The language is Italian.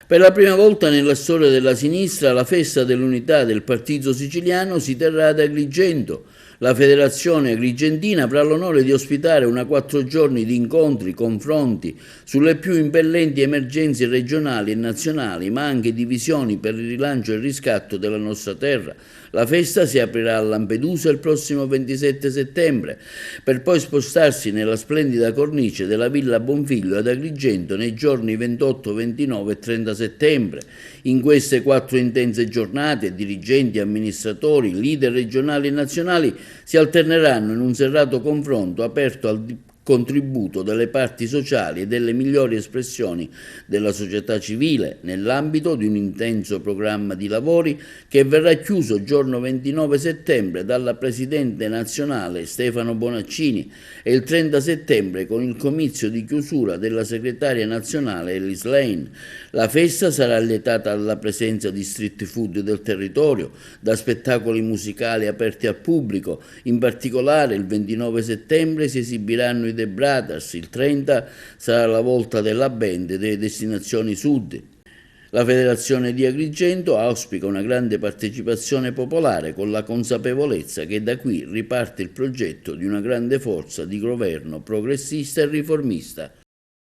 Per la prima volta nella storia della sinistra la festa dell'unità del partito siciliano si terrà ad Agrigento. La federazione agrigentina avrà l'onore di ospitare una 4 giorni di incontri, confronti sulle più impellenti emergenze regionali e nazionali, ma anche di visioni per il rilancio e il riscatto della nostra terra. La festa si aprirà a Lampedusa il prossimo 27 settembre, per poi spostarsi nella splendida cornice della Villa Bonfiglio ad Agrigento nei giorni 28, 29 e 30 settembre. In queste 4 intense giornate, dirigenti, amministratori, leader regionali e nazionali si alterneranno in un serrato confronto aperto al contributo delle parti sociali e delle migliori espressioni della società civile nell'ambito di un intenso programma di lavori che verrà chiuso giorno 29 settembre dalla Presidente nazionale Stefano Bonaccini e il 30 settembre con il comizio di chiusura della segretaria nazionale Ellis Lane. La festa sarà allietata dalla presenza di street food del territorio, da spettacoli musicali aperti al pubblico. In particolare il 29 settembre si esibiranno i The Brothers, il 30 sarà la volta della band delle destinazioni sud. La Federazione di Agrigento auspica una grande partecipazione popolare con la consapevolezza che da qui riparte il progetto di una grande forza di governo progressista e riformista.